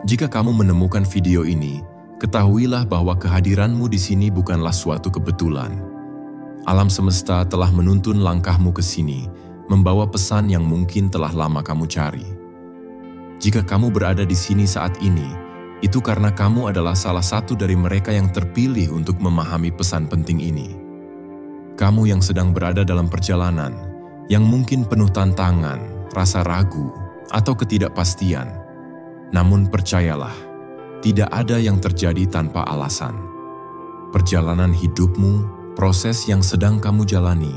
Jika kamu menemukan video ini, ketahuilah bahwa kehadiranmu di sini bukanlah suatu kebetulan. Alam semesta telah menuntun langkahmu ke sini, membawa pesan yang mungkin telah lama kamu cari. Jika kamu berada di sini saat ini, itu karena kamu adalah salah satu dari mereka yang terpilih untuk memahami pesan penting ini. Kamu yang sedang berada dalam perjalanan, yang mungkin penuh tantangan, rasa ragu, atau ketidakpastian. Namun percayalah, tidak ada yang terjadi tanpa alasan. Perjalanan hidupmu, proses yang sedang kamu jalani,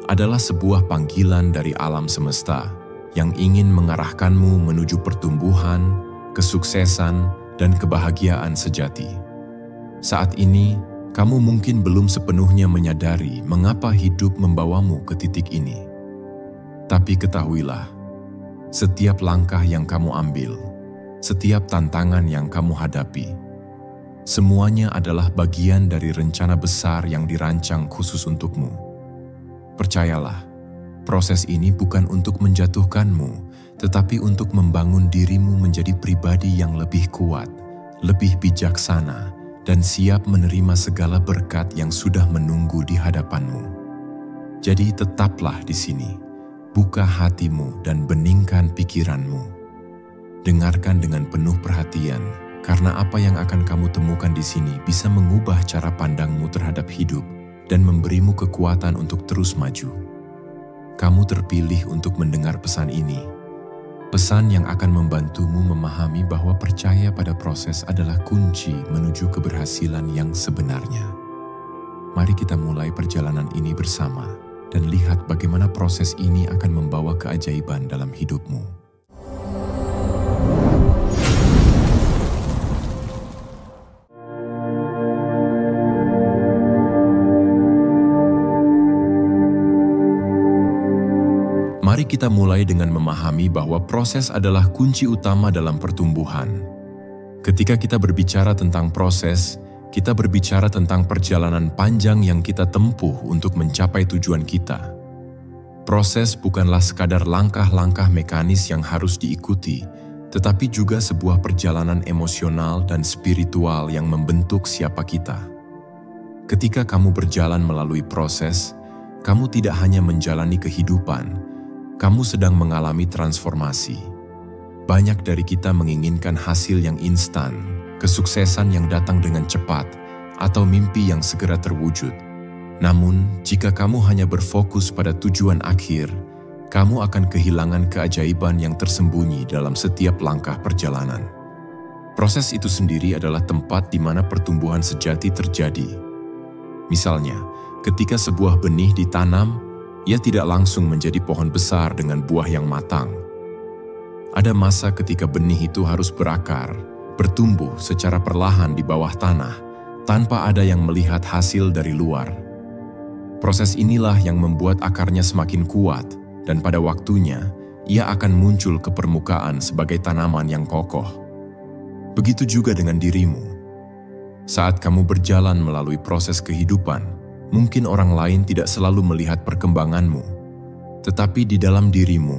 adalah sebuah panggilan dari alam semesta yang ingin mengarahkanmu menuju pertumbuhan, kesuksesan, dan kebahagiaan sejati. Saat ini, kamu mungkin belum sepenuhnya menyadari mengapa hidup membawamu ke titik ini. Tapi ketahuilah, setiap langkah yang kamu ambil, setiap tantangan yang kamu hadapi, semuanya adalah bagian dari rencana besar yang dirancang khusus untukmu. Percayalah, proses ini bukan untuk menjatuhkanmu, tetapi untuk membangun dirimu menjadi pribadi yang lebih kuat, lebih bijaksana, dan siap menerima segala berkat yang sudah menunggu di hadapanmu. Jadi tetaplah di sini, buka hatimu dan beningkan pikiranmu. Dengarkan dengan penuh perhatian, karena apa yang akan kamu temukan di sini bisa mengubah cara pandangmu terhadap hidup dan memberimu kekuatan untuk terus maju. Kamu terpilih untuk mendengar pesan ini. Pesan yang akan membantumu memahami bahwa percaya pada proses adalah kunci menuju keberhasilan yang sebenarnya. Mari kita mulai perjalanan ini bersama dan lihat bagaimana proses ini akan membawa keajaiban dalam hidupmu. Mari kita mulai dengan memahami bahwa proses adalah kunci utama dalam pertumbuhan. Ketika kita berbicara tentang proses, kita berbicara tentang perjalanan panjang yang kita tempuh untuk mencapai tujuan kita. Proses bukanlah sekadar langkah-langkah mekanis yang harus diikuti, tetapi juga sebuah perjalanan emosional dan spiritual yang membentuk siapa kita. Ketika kamu berjalan melalui proses, kamu tidak hanya menjalani kehidupan, kamu sedang mengalami transformasi. Banyak dari kita menginginkan hasil yang instan, kesuksesan yang datang dengan cepat, atau mimpi yang segera terwujud. Namun, jika kamu hanya berfokus pada tujuan akhir, kamu akan kehilangan keajaiban yang tersembunyi dalam setiap langkah perjalanan. Proses itu sendiri adalah tempat di mana pertumbuhan sejati terjadi. Misalnya, ketika sebuah benih ditanam, ia tidak langsung menjadi pohon besar dengan buah yang matang. Ada masa ketika benih itu harus berakar, bertumbuh secara perlahan di bawah tanah, tanpa ada yang melihat hasil dari luar. Proses inilah yang membuat akarnya semakin kuat, dan pada waktunya, ia akan muncul ke permukaan sebagai tanaman yang kokoh. Begitu juga dengan dirimu. Saat kamu berjalan melalui proses kehidupan, mungkin orang lain tidak selalu melihat perkembanganmu, tetapi di dalam dirimu,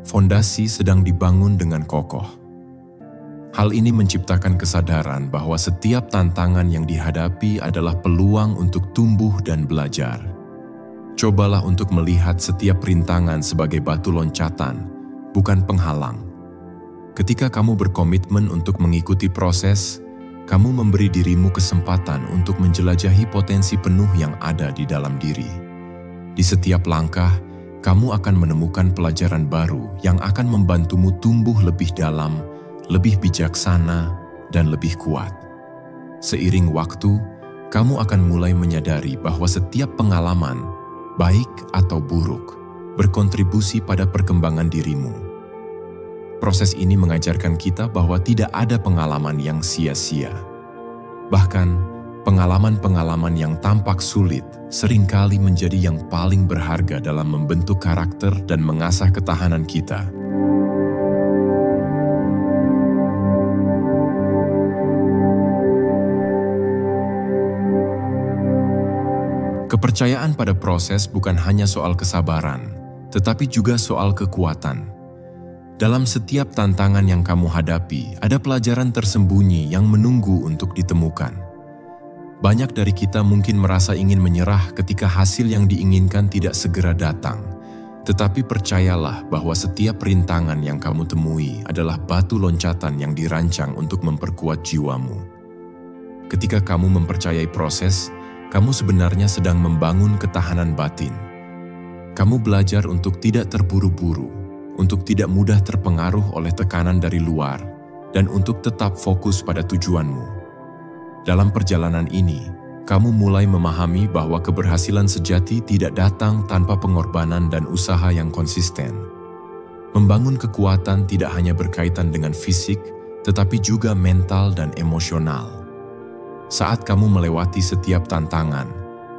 fondasi sedang dibangun dengan kokoh. Hal ini menciptakan kesadaran bahwa setiap tantangan yang dihadapi adalah peluang untuk tumbuh dan belajar. Cobalah untuk melihat setiap rintangan sebagai batu loncatan, bukan penghalang. Ketika kamu berkomitmen untuk mengikuti proses, kamu memberi dirimu kesempatan untuk menjelajahi potensi penuh yang ada di dalam diri. Di setiap langkah, kamu akan menemukan pelajaran baru yang akan membantumu tumbuh lebih dalam, lebih bijaksana, dan lebih kuat. Seiring waktu, kamu akan mulai menyadari bahwa setiap pengalaman, baik atau buruk, berkontribusi pada perkembangan dirimu. Proses ini mengajarkan kita bahwa tidak ada pengalaman yang sia-sia. Bahkan, pengalaman-pengalaman yang tampak sulit seringkali menjadi yang paling berharga dalam membentuk karakter dan mengasah ketahanan kita. Kepercayaan pada proses bukan hanya soal kesabaran, tetapi juga soal kekuatan. Dalam setiap tantangan yang kamu hadapi, ada pelajaran tersembunyi yang menunggu untuk ditemukan. Banyak dari kita mungkin merasa ingin menyerah ketika hasil yang diinginkan tidak segera datang. Tetapi percayalah bahwa setiap rintangan yang kamu temui adalah batu loncatan yang dirancang untuk memperkuat jiwamu. Ketika kamu mempercayai proses, kamu sebenarnya sedang membangun ketahanan batin. Kamu belajar untuk tidak terburu-buru, untuk tidak mudah terpengaruh oleh tekanan dari luar, dan untuk tetap fokus pada tujuanmu. Dalam perjalanan ini, kamu mulai memahami bahwa keberhasilan sejati tidak datang tanpa pengorbanan dan usaha yang konsisten. Membangun kekuatan tidak hanya berkaitan dengan fisik, tetapi juga mental dan emosional. Saat kamu melewati setiap tantangan,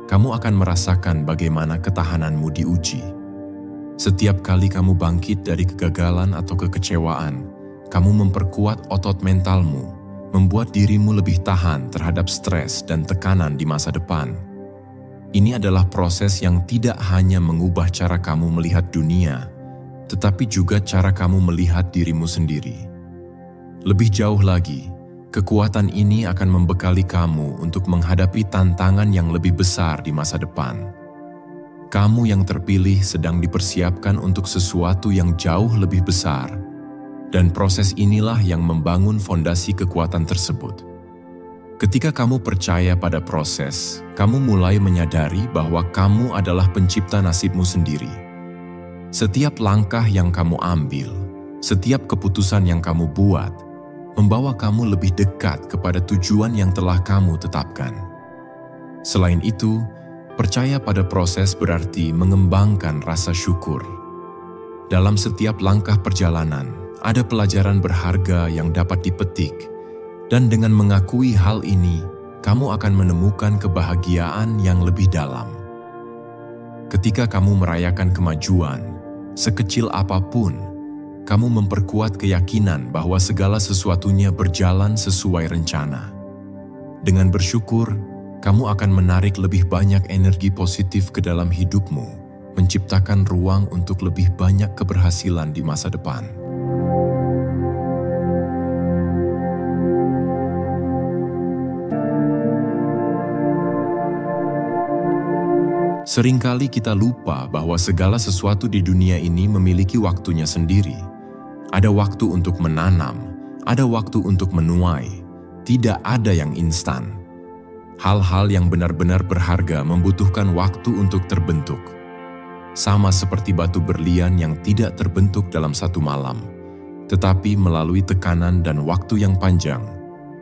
kamu akan merasakan bagaimana ketahananmu diuji. Setiap kali kamu bangkit dari kegagalan atau kekecewaan, kamu memperkuat otot mentalmu, membuat dirimu lebih tahan terhadap stres dan tekanan di masa depan. Ini adalah proses yang tidak hanya mengubah cara kamu melihat dunia, tetapi juga cara kamu melihat dirimu sendiri. Lebih jauh lagi, kekuatan ini akan membekali kamu untuk menghadapi tantangan yang lebih besar di masa depan. Kamu yang terpilih sedang dipersiapkan untuk sesuatu yang jauh lebih besar, dan proses inilah yang membangun fondasi kekuatan tersebut. Ketika kamu percaya pada proses, kamu mulai menyadari bahwa kamu adalah pencipta nasibmu sendiri. Setiap langkah yang kamu ambil, setiap keputusan yang kamu buat, membawa kamu lebih dekat kepada tujuan yang telah kamu tetapkan. Selain itu, percaya pada proses berarti mengembangkan rasa syukur. Dalam setiap langkah perjalanan, ada pelajaran berharga yang dapat dipetik, dan dengan mengakui hal ini, kamu akan menemukan kebahagiaan yang lebih dalam. Ketika kamu merayakan kemajuan, sekecil apapun, kamu memperkuat keyakinan bahwa segala sesuatunya berjalan sesuai rencana. Dengan bersyukur, kamu akan menarik lebih banyak energi positif ke dalam hidupmu, menciptakan ruang untuk lebih banyak keberhasilan di masa depan. Seringkali kita lupa bahwa segala sesuatu di dunia ini memiliki waktunya sendiri. Ada waktu untuk menanam, ada waktu untuk menuai, tidak ada yang instan. Hal-hal yang benar-benar berharga membutuhkan waktu untuk terbentuk. Sama seperti batu berlian yang tidak terbentuk dalam satu malam, tetapi melalui tekanan dan waktu yang panjang,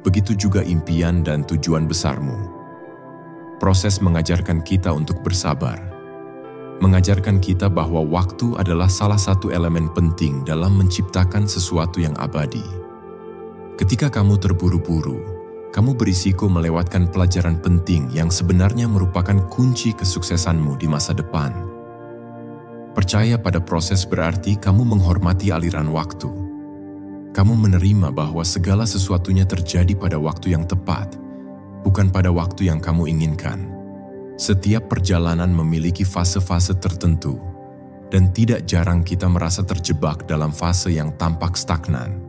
begitu juga impian dan tujuan besarmu. Proses mengajarkan kita untuk bersabar, mengajarkan kita bahwa waktu adalah salah satu elemen penting dalam menciptakan sesuatu yang abadi. Ketika kamu terburu-buru, kamu berisiko melewatkan pelajaran penting yang sebenarnya merupakan kunci kesuksesanmu di masa depan. Percaya pada proses berarti kamu menghormati aliran waktu. Kamu menerima bahwa segala sesuatunya terjadi pada waktu yang tepat, bukan pada waktu yang kamu inginkan. Setiap perjalanan memiliki fase-fase tertentu, dan tidak jarang kita merasa terjebak dalam fase yang tampak stagnan.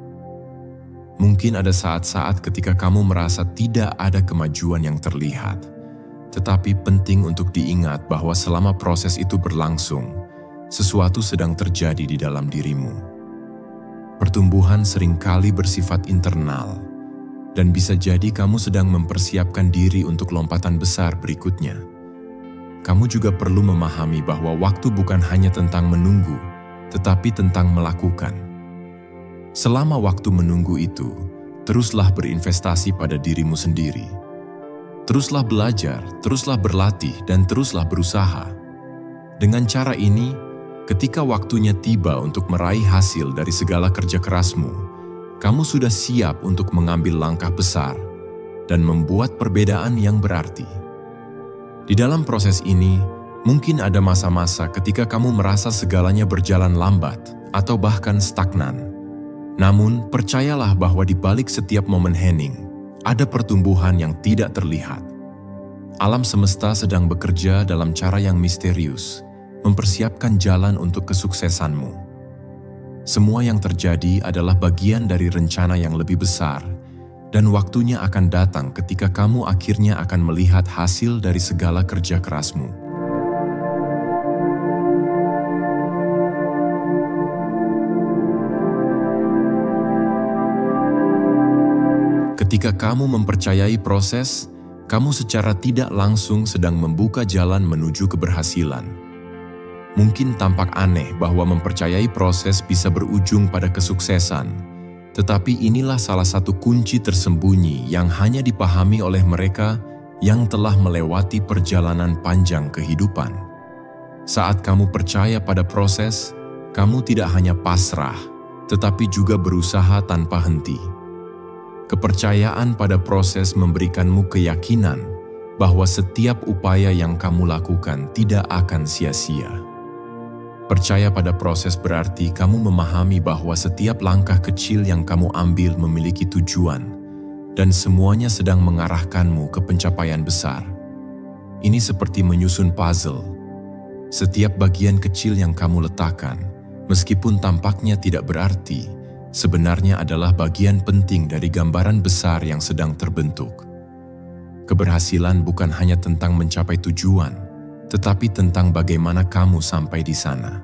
Mungkin ada saat-saat ketika kamu merasa tidak ada kemajuan yang terlihat, tetapi penting untuk diingat bahwa selama proses itu berlangsung, sesuatu sedang terjadi di dalam dirimu. Pertumbuhan seringkali bersifat internal, dan bisa jadi kamu sedang mempersiapkan diri untuk lompatan besar berikutnya. Kamu juga perlu memahami bahwa waktu bukan hanya tentang menunggu, tetapi tentang melakukan. Selama waktu menunggu itu, teruslah berinvestasi pada dirimu sendiri. Teruslah belajar, teruslah berlatih, dan teruslah berusaha. Dengan cara ini, ketika waktunya tiba untuk meraih hasil dari segala kerja kerasmu, kamu sudah siap untuk mengambil langkah besar dan membuat perbedaan yang berarti. Di dalam proses ini, mungkin ada masa-masa ketika kamu merasa segalanya berjalan lambat atau bahkan stagnan. Namun, percayalah bahwa di balik setiap momen hening, ada pertumbuhan yang tidak terlihat. Alam semesta sedang bekerja dalam cara yang misterius, mempersiapkan jalan untuk kesuksesanmu. Semua yang terjadi adalah bagian dari rencana yang lebih besar, dan waktunya akan datang ketika kamu akhirnya akan melihat hasil dari segala kerja kerasmu. Ketika kamu mempercayai proses, kamu secara tidak langsung sedang membuka jalan menuju keberhasilan. Mungkin tampak aneh bahwa mempercayai proses bisa berujung pada kesuksesan, tetapi inilah salah satu kunci tersembunyi yang hanya dipahami oleh mereka yang telah melewati perjalanan panjang kehidupan. Saat kamu percaya pada proses, kamu tidak hanya pasrah, tetapi juga berusaha tanpa henti. Kepercayaan pada proses memberikanmu keyakinan bahwa setiap upaya yang kamu lakukan tidak akan sia-sia. Percaya pada proses berarti kamu memahami bahwa setiap langkah kecil yang kamu ambil memiliki tujuan, dan semuanya sedang mengarahkanmu ke pencapaian besar. Ini seperti menyusun puzzle. Setiap bagian kecil yang kamu letakkan, meskipun tampaknya tidak berarti, sebenarnya adalah bagian penting dari gambaran besar yang sedang terbentuk. Keberhasilan bukan hanya tentang mencapai tujuan, tetapi tentang bagaimana kamu sampai di sana.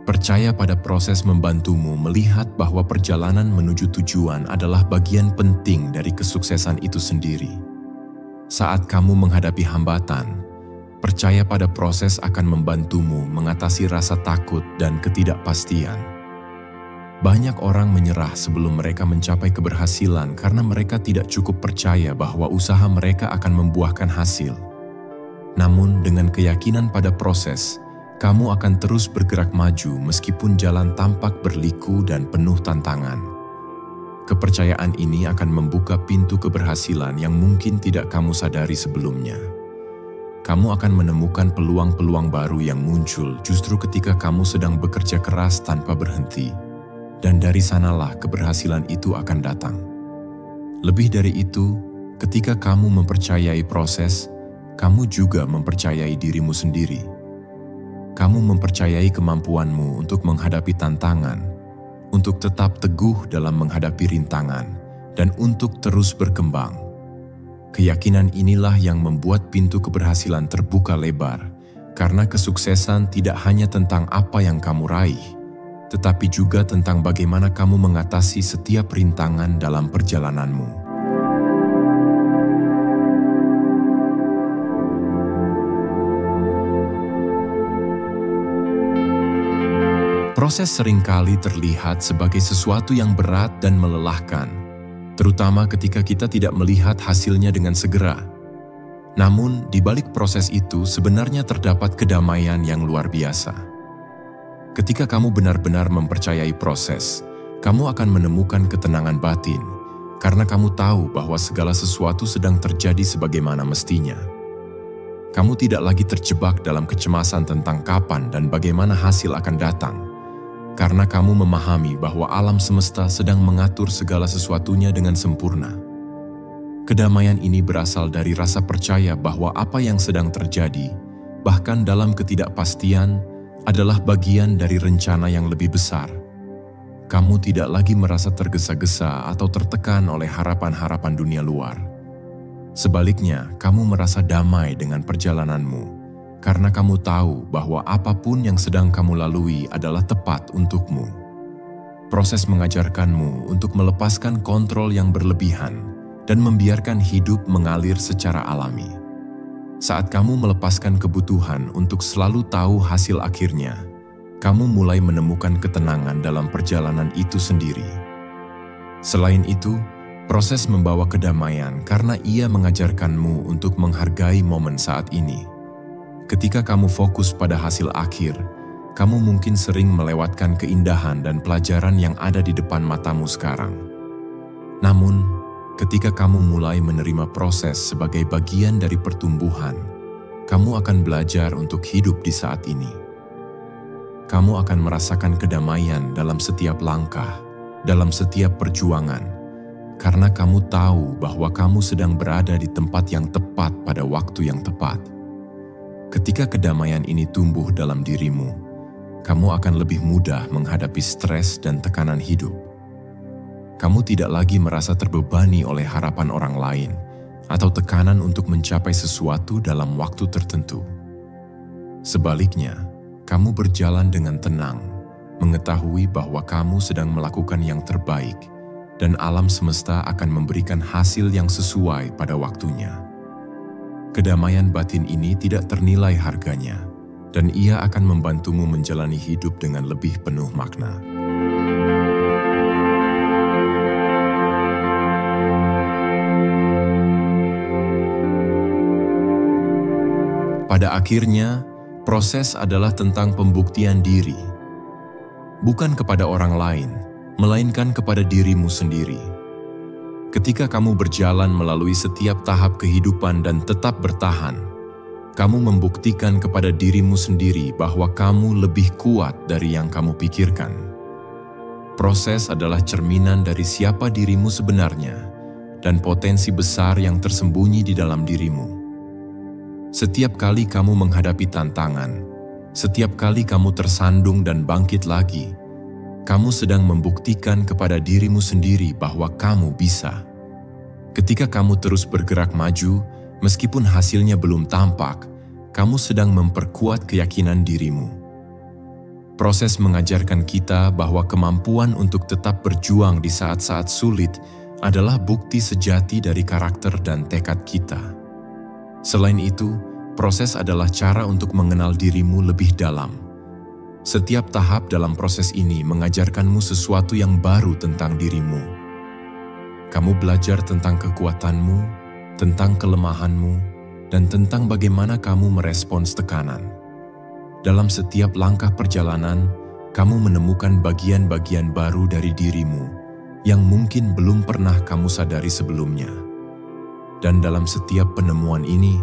Percaya pada proses membantumu melihat bahwa perjalanan menuju tujuan adalah bagian penting dari kesuksesan itu sendiri. Saat kamu menghadapi hambatan, percaya pada proses akan membantumu mengatasi rasa takut dan ketidakpastian. Banyak orang menyerah sebelum mereka mencapai keberhasilan karena mereka tidak cukup percaya bahwa usaha mereka akan membuahkan hasil. Namun, dengan keyakinan pada proses, kamu akan terus bergerak maju meskipun jalan tampak berliku dan penuh tantangan. Kepercayaan ini akan membuka pintu keberhasilan yang mungkin tidak kamu sadari sebelumnya. Kamu akan menemukan peluang-peluang baru yang muncul justru ketika kamu sedang bekerja keras tanpa berhenti. Dan dari sanalah keberhasilan itu akan datang. Lebih dari itu, ketika kamu mempercayai proses, kamu juga mempercayai dirimu sendiri. Kamu mempercayai kemampuanmu untuk menghadapi tantangan, untuk tetap teguh dalam menghadapi rintangan, dan untuk terus berkembang. Keyakinan inilah yang membuat pintu keberhasilan terbuka lebar, karena kesuksesan tidak hanya tentang apa yang kamu raih, tetapi juga tentang bagaimana kamu mengatasi setiap rintangan dalam perjalananmu. Proses seringkali terlihat sebagai sesuatu yang berat dan melelahkan, terutama ketika kita tidak melihat hasilnya dengan segera. Namun, di balik proses itu sebenarnya terdapat kedamaian yang luar biasa. Ketika kamu benar-benar mempercayai proses, kamu akan menemukan ketenangan batin, karena kamu tahu bahwa segala sesuatu sedang terjadi sebagaimana mestinya. Kamu tidak lagi terjebak dalam kecemasan tentang kapan dan bagaimana hasil akan datang, karena kamu memahami bahwa alam semesta sedang mengatur segala sesuatunya dengan sempurna. Kedamaian ini berasal dari rasa percaya bahwa apa yang sedang terjadi, bahkan dalam ketidakpastian, adalah bagian dari rencana yang lebih besar. Kamu tidak lagi merasa tergesa-gesa atau tertekan oleh harapan-harapan dunia luar. Sebaliknya, kamu merasa damai dengan perjalananmu, karena kamu tahu bahwa apapun yang sedang kamu lalui adalah tepat untukmu. Proses mengajarkanmu untuk melepaskan kontrol yang berlebihan dan membiarkan hidup mengalir secara alami. Saat kamu melepaskan kebutuhan untuk selalu tahu hasil akhirnya, kamu mulai menemukan ketenangan dalam perjalanan itu sendiri. Selain itu, proses membawa kedamaian karena ia mengajarkanmu untuk menghargai momen saat ini. Ketika kamu fokus pada hasil akhir, kamu mungkin sering melewatkan keindahan dan pelajaran yang ada di depan matamu sekarang. Namun, ketika kamu mulai menerima proses sebagai bagian dari pertumbuhan, kamu akan belajar untuk hidup di saat ini. Kamu akan merasakan kedamaian dalam setiap langkah, dalam setiap perjuangan, karena kamu tahu bahwa kamu sedang berada di tempat yang tepat pada waktu yang tepat. Ketika kedamaian ini tumbuh dalam dirimu, kamu akan lebih mudah menghadapi stres dan tekanan hidup. Kamu tidak lagi merasa terbebani oleh harapan orang lain atau tekanan untuk mencapai sesuatu dalam waktu tertentu. Sebaliknya, kamu berjalan dengan tenang, mengetahui bahwa kamu sedang melakukan yang terbaik dan alam semesta akan memberikan hasil yang sesuai pada waktunya. Kedamaian batin ini tidak ternilai harganya, dan ia akan membantumu menjalani hidup dengan lebih penuh makna. Pada akhirnya, proses adalah tentang pembuktian diri, bukan kepada orang lain, melainkan kepada dirimu sendiri. Ketika kamu berjalan melalui setiap tahap kehidupan dan tetap bertahan, kamu membuktikan kepada dirimu sendiri bahwa kamu lebih kuat dari yang kamu pikirkan. Proses adalah cerminan dari siapa dirimu sebenarnya dan potensi besar yang tersembunyi di dalam dirimu. Setiap kali kamu menghadapi tantangan, setiap kali kamu tersandung dan bangkit lagi, kamu sedang membuktikan kepada dirimu sendiri bahwa kamu bisa. Ketika kamu terus bergerak maju, meskipun hasilnya belum tampak, kamu sedang memperkuat keyakinan dirimu. Proses mengajarkan kita bahwa kemampuan untuk tetap berjuang di saat-saat sulit adalah bukti sejati dari karakter dan tekad kita. Selain itu, proses adalah cara untuk mengenal dirimu lebih dalam. Setiap tahap dalam proses ini mengajarkanmu sesuatu yang baru tentang dirimu. Kamu belajar tentang kekuatanmu, tentang kelemahanmu, dan tentang bagaimana kamu merespons tekanan. Dalam setiap langkah perjalanan, kamu menemukan bagian-bagian baru dari dirimu yang mungkin belum pernah kamu sadari sebelumnya. Dan dalam setiap penemuan ini,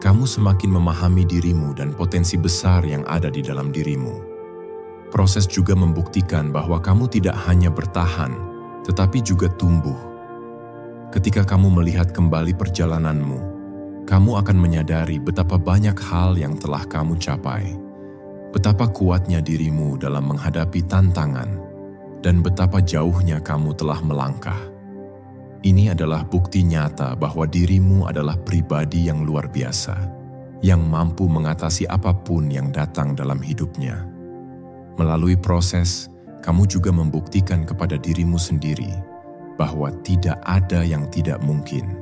kamu semakin memahami dirimu dan potensi besar yang ada di dalam dirimu. Proses juga membuktikan bahwa kamu tidak hanya bertahan, tetapi juga tumbuh. Ketika kamu melihat kembali perjalananmu, kamu akan menyadari betapa banyak hal yang telah kamu capai, betapa kuatnya dirimu dalam menghadapi tantangan, dan betapa jauhnya kamu telah melangkah. Ini adalah bukti nyata bahwa dirimu adalah pribadi yang luar biasa, yang mampu mengatasi apapun yang datang dalam hidupnya. Melalui proses, kamu juga membuktikan kepada dirimu sendiri bahwa tidak ada yang tidak mungkin.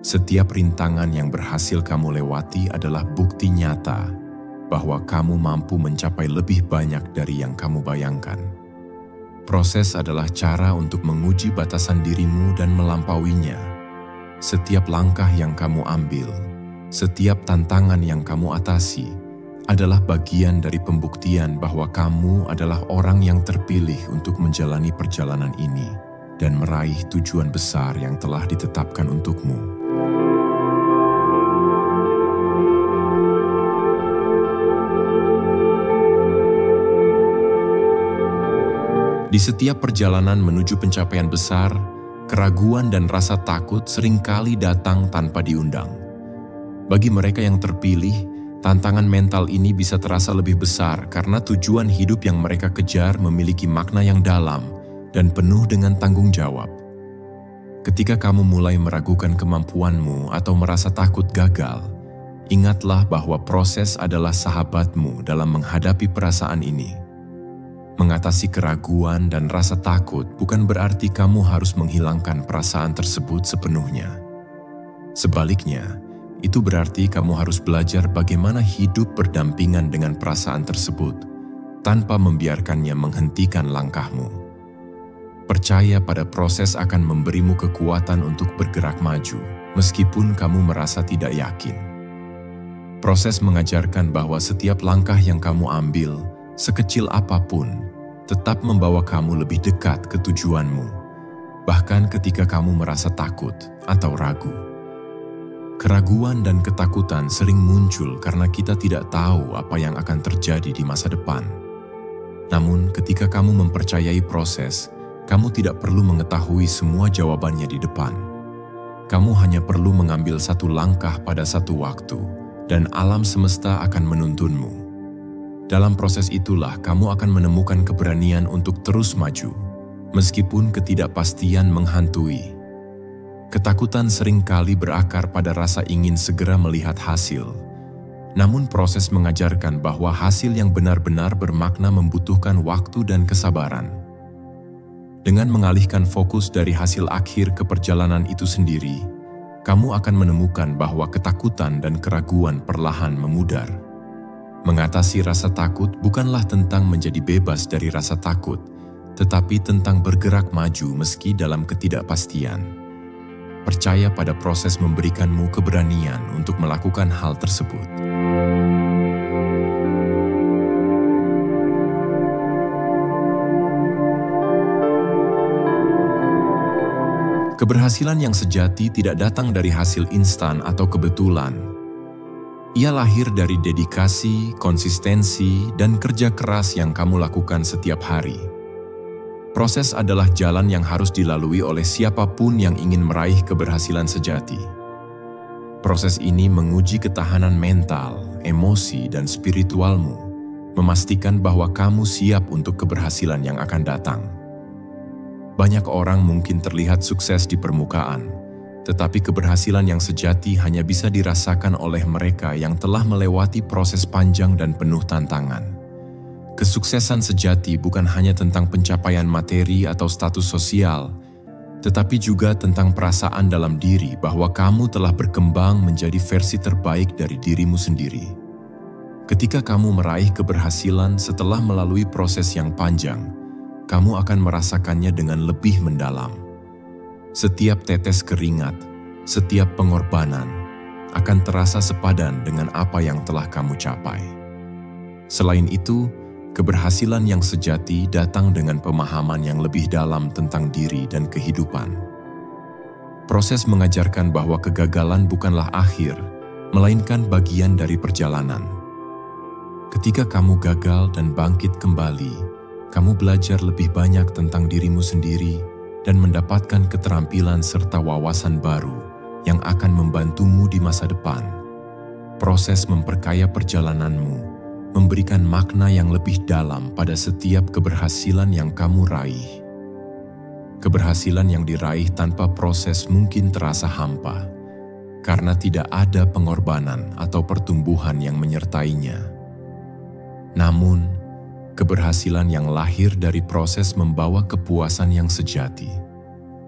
Setiap rintangan yang berhasil kamu lewati adalah bukti nyata bahwa kamu mampu mencapai lebih banyak dari yang kamu bayangkan. Proses adalah cara untuk menguji batasan dirimu dan melampauinya. Setiap langkah yang kamu ambil, setiap tantangan yang kamu atasi, adalah bagian dari pembuktian bahwa kamu adalah orang yang terpilih untuk menjalani perjalanan ini dan meraih tujuan besar yang telah ditetapkan untukmu. Di setiap perjalanan menuju pencapaian besar, keraguan dan rasa takut seringkali datang tanpa diundang. Bagi mereka yang terpilih, tantangan mental ini bisa terasa lebih besar karena tujuan hidup yang mereka kejar memiliki makna yang dalam dan penuh dengan tanggung jawab. Ketika kamu mulai meragukan kemampuanmu atau merasa takut gagal, ingatlah bahwa proses adalah sahabatmu dalam menghadapi perasaan ini. Mengatasi keraguan dan rasa takut bukan berarti kamu harus menghilangkan perasaan tersebut sepenuhnya. Sebaliknya, itu berarti kamu harus belajar bagaimana hidup berdampingan dengan perasaan tersebut, tanpa membiarkannya menghentikan langkahmu. Percaya pada proses akan memberimu kekuatan untuk bergerak maju, meskipun kamu merasa tidak yakin. Proses mengajarkan bahwa setiap langkah yang kamu ambil, sekecil apapun, tetap membawa kamu lebih dekat ke tujuanmu, bahkan ketika kamu merasa takut atau ragu. Keraguan dan ketakutan sering muncul karena kita tidak tahu apa yang akan terjadi di masa depan. Namun, ketika kamu mempercayai proses, kamu tidak perlu mengetahui semua jawabannya di depan. Kamu hanya perlu mengambil satu langkah pada satu waktu, dan alam semesta akan menuntunmu. Dalam proses itulah kamu akan menemukan keberanian untuk terus maju, meskipun ketidakpastian menghantui. Ketakutan seringkali berakar pada rasa ingin segera melihat hasil. Namun proses mengajarkan bahwa hasil yang benar-benar bermakna membutuhkan waktu dan kesabaran. Dengan mengalihkan fokus dari hasil akhir ke perjalanan itu sendiri, kamu akan menemukan bahwa ketakutan dan keraguan perlahan memudar. Mengatasi rasa takut bukanlah tentang menjadi bebas dari rasa takut, tetapi tentang bergerak maju meski dalam ketidakpastian. Percaya pada proses memberikanmu keberanian untuk melakukan hal tersebut. Keberhasilan yang sejati tidak datang dari hasil instan atau kebetulan. Ia lahir dari dedikasi, konsistensi, dan kerja keras yang kamu lakukan setiap hari. Proses adalah jalan yang harus dilalui oleh siapapun yang ingin meraih keberhasilan sejati. Proses ini menguji ketahanan mental, emosi, dan spiritualmu, memastikan bahwa kamu siap untuk keberhasilan yang akan datang. Banyak orang mungkin terlihat sukses di permukaan, tetapi keberhasilan yang sejati hanya bisa dirasakan oleh mereka yang telah melewati proses panjang dan penuh tantangan. Kesuksesan sejati bukan hanya tentang pencapaian materi atau status sosial, tetapi juga tentang perasaan dalam diri bahwa kamu telah berkembang menjadi versi terbaik dari dirimu sendiri. Ketika kamu meraih keberhasilan setelah melalui proses yang panjang, kamu akan merasakannya dengan lebih mendalam. Setiap tetes keringat, setiap pengorbanan akan terasa sepadan dengan apa yang telah kamu capai. Selain itu, keberhasilan yang sejati datang dengan pemahaman yang lebih dalam tentang diri dan kehidupan. Proses mengajarkan bahwa kegagalan bukanlah akhir, melainkan bagian dari perjalanan. Ketika kamu gagal dan bangkit kembali, kamu belajar lebih banyak tentang dirimu sendiri dan mendapatkan keterampilan serta wawasan baru yang akan membantumu di masa depan. Proses memperkaya perjalananmu, memberikan makna yang lebih dalam pada setiap keberhasilan yang kamu raih. Keberhasilan yang diraih tanpa proses mungkin terasa hampa, karena tidak ada pengorbanan atau pertumbuhan yang menyertainya. Namun, keberhasilan yang lahir dari proses membawa kepuasan yang sejati.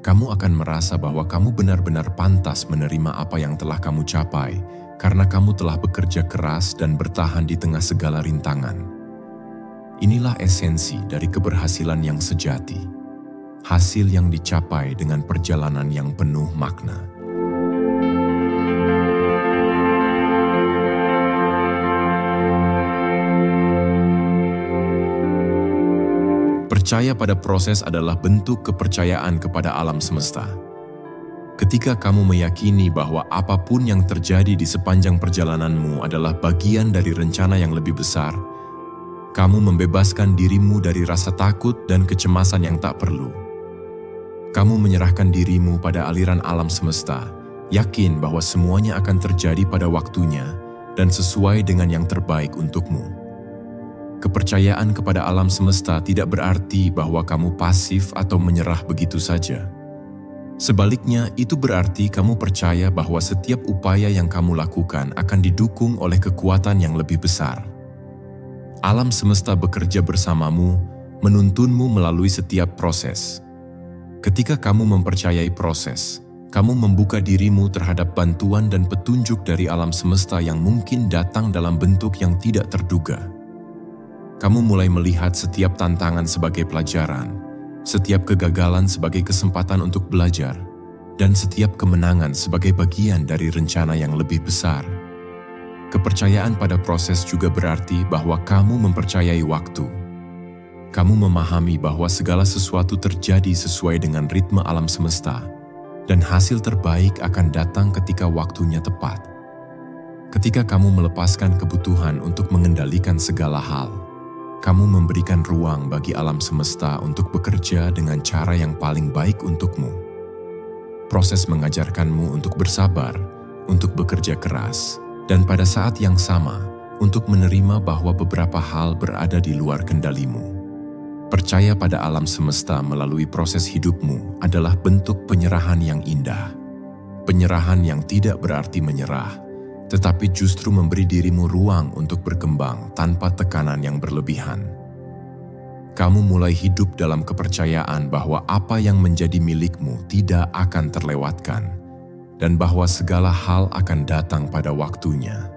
Kamu akan merasa bahwa kamu benar-benar pantas menerima apa yang telah kamu capai, karena kamu telah bekerja keras dan bertahan di tengah segala rintangan. Inilah esensi dari keberhasilan yang sejati, hasil yang dicapai dengan perjalanan yang penuh makna. Percaya pada proses adalah bentuk kepercayaan kepada alam semesta. Ketika kamu meyakini bahwa apapun yang terjadi di sepanjang perjalananmu adalah bagian dari rencana yang lebih besar, kamu membebaskan dirimu dari rasa takut dan kecemasan yang tak perlu. Kamu menyerahkan dirimu pada aliran alam semesta, yakin bahwa semuanya akan terjadi pada waktunya dan sesuai dengan yang terbaik untukmu. Kepercayaan kepada alam semesta tidak berarti bahwa kamu pasif atau menyerah begitu saja. Sebaliknya, itu berarti kamu percaya bahwa setiap upaya yang kamu lakukan akan didukung oleh kekuatan yang lebih besar. Alam semesta bekerja bersamamu, menuntunmu melalui setiap proses. Ketika kamu mempercayai proses, kamu membuka dirimu terhadap bantuan dan petunjuk dari alam semesta yang mungkin datang dalam bentuk yang tidak terduga. Kamu mulai melihat setiap tantangan sebagai pelajaran, setiap kegagalan sebagai kesempatan untuk belajar, dan setiap kemenangan sebagai bagian dari rencana yang lebih besar. Kepercayaan pada proses juga berarti bahwa kamu mempercayai waktu. Kamu memahami bahwa segala sesuatu terjadi sesuai dengan ritme alam semesta, dan hasil terbaik akan datang ketika waktunya tepat. Ketika kamu melepaskan kebutuhan untuk mengendalikan segala hal, kamu memberikan ruang bagi alam semesta untuk bekerja dengan cara yang paling baik untukmu. Proses mengajarkanmu untuk bersabar, untuk bekerja keras, dan pada saat yang sama, untuk menerima bahwa beberapa hal berada di luar kendalimu. Percaya pada alam semesta melalui proses hidupmu adalah bentuk penyerahan yang indah. Penyerahan yang tidak berarti menyerah, tetapi justru memberi dirimu ruang untuk berkembang tanpa tekanan yang berlebihan. Kamu mulai hidup dalam kepercayaan bahwa apa yang menjadi milikmu tidak akan terlewatkan, dan bahwa segala hal akan datang pada waktunya.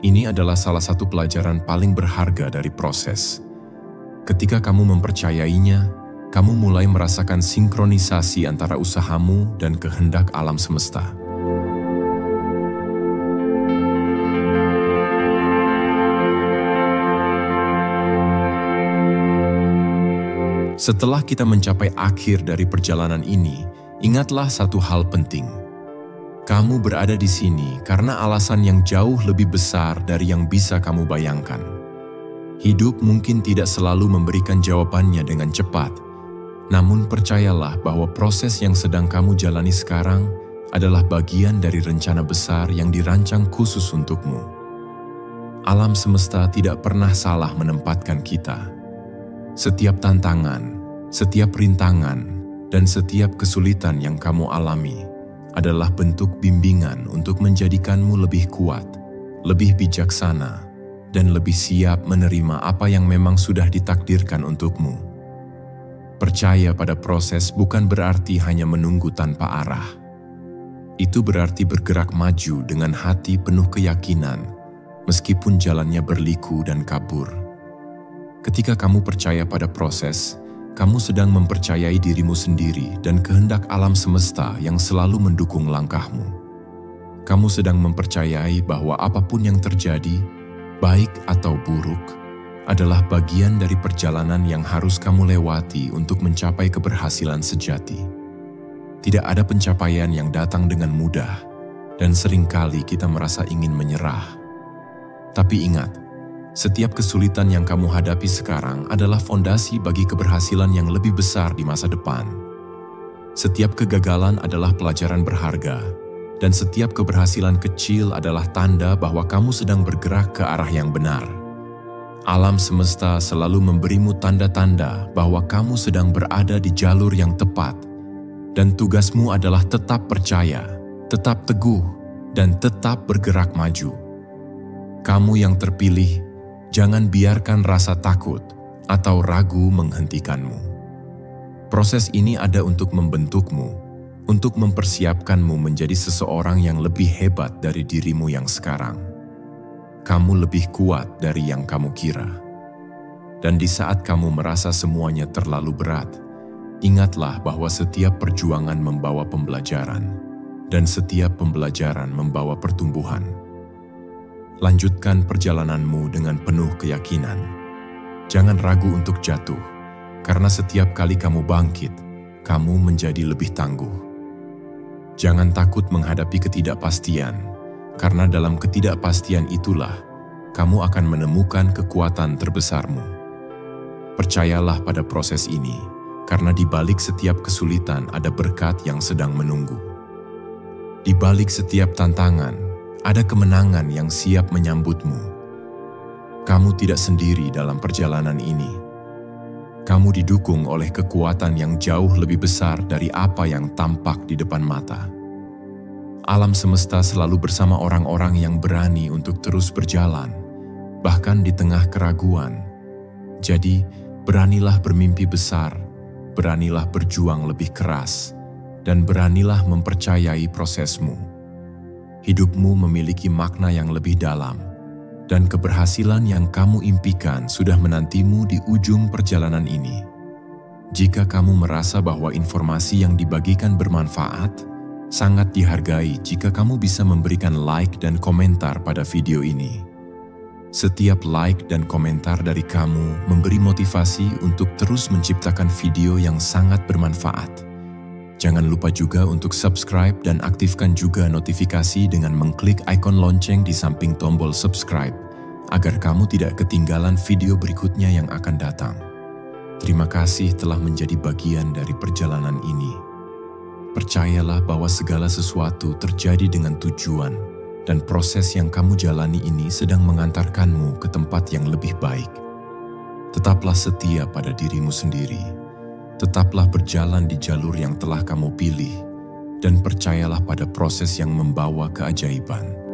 Ini adalah salah satu pelajaran paling berharga dari proses. Ketika kamu mempercayainya, kamu mulai merasakan sinkronisasi antara usahamu dan kehendak alam semesta. Setelah kita mencapai akhir dari perjalanan ini, ingatlah satu hal penting. Kamu berada di sini karena alasan yang jauh lebih besar dari yang bisa kamu bayangkan. Hidup mungkin tidak selalu memberikan jawabannya dengan cepat, namun percayalah bahwa proses yang sedang kamu jalani sekarang adalah bagian dari rencana besar yang dirancang khusus untukmu. Alam semesta tidak pernah salah menempatkan kita. Setiap tantangan, setiap rintangan, dan setiap kesulitan yang kamu alami adalah bentuk bimbingan untuk menjadikanmu lebih kuat, lebih bijaksana, dan lebih siap menerima apa yang memang sudah ditakdirkan untukmu. Percaya pada proses bukan berarti hanya menunggu tanpa arah. Itu berarti bergerak maju dengan hati penuh keyakinan, meskipun jalannya berliku dan kabur. Ketika kamu percaya pada proses, kamu sedang mempercayai dirimu sendiri dan kehendak alam semesta yang selalu mendukung langkahmu. Kamu sedang mempercayai bahwa apapun yang terjadi, baik atau buruk, adalah bagian dari perjalanan yang harus kamu lewati untuk mencapai keberhasilan sejati. Tidak ada pencapaian yang datang dengan mudah, dan seringkali kita merasa ingin menyerah. Tapi ingat, setiap kesulitan yang kamu hadapi sekarang adalah fondasi bagi keberhasilan yang lebih besar di masa depan. Setiap kegagalan adalah pelajaran berharga, dan setiap keberhasilan kecil adalah tanda bahwa kamu sedang bergerak ke arah yang benar. Alam semesta selalu memberimu tanda-tanda bahwa kamu sedang berada di jalur yang tepat, dan tugasmu adalah tetap percaya, tetap teguh, dan tetap bergerak maju. Kamu yang terpilih, jangan biarkan rasa takut atau ragu menghentikanmu. Proses ini ada untuk membentukmu, untuk mempersiapkanmu menjadi seseorang yang lebih hebat dari dirimu yang sekarang. Kamu lebih kuat dari yang kamu kira. Dan di saat kamu merasa semuanya terlalu berat, ingatlah bahwa setiap perjuangan membawa pembelajaran, dan setiap pembelajaran membawa pertumbuhan. Lanjutkan perjalananmu dengan penuh keyakinan. Jangan ragu untuk jatuh, karena setiap kali kamu bangkit, kamu menjadi lebih tangguh. Jangan takut menghadapi ketidakpastian, karena dalam ketidakpastian itulah kamu akan menemukan kekuatan terbesarmu. Percayalah pada proses ini, karena di balik setiap kesulitan ada berkat yang sedang menunggu. Di balik setiap tantangan, ada kemenangan yang siap menyambutmu. Kamu tidak sendiri dalam perjalanan ini. Kamu didukung oleh kekuatan yang jauh lebih besar dari apa yang tampak di depan mata. Alam semesta selalu bersama orang-orang yang berani untuk terus berjalan, bahkan di tengah keraguan. Jadi, beranilah bermimpi besar, beranilah berjuang lebih keras, dan beranilah mempercayai prosesmu. Hidupmu memiliki makna yang lebih dalam, dan keberhasilan yang kamu impikan sudah menantimu di ujung perjalanan ini. Jika kamu merasa bahwa informasi yang dibagikan bermanfaat, sangat dihargai jika kamu bisa memberikan like dan komentar pada video ini. Setiap like dan komentar dari kamu memberi motivasi untuk terus menciptakan video yang sangat bermanfaat. Jangan lupa juga untuk subscribe dan aktifkan juga notifikasi dengan mengklik ikon lonceng di samping tombol subscribe, agar kamu tidak ketinggalan video berikutnya yang akan datang. Terima kasih telah menjadi bagian dari perjalanan ini. Percayalah bahwa segala sesuatu terjadi dengan tujuan, dan proses yang kamu jalani ini sedang mengantarkanmu ke tempat yang lebih baik. Tetaplah setia pada dirimu sendiri. Tetaplah berjalan di jalur yang telah kamu pilih, dan percayalah pada proses yang membawa keajaiban.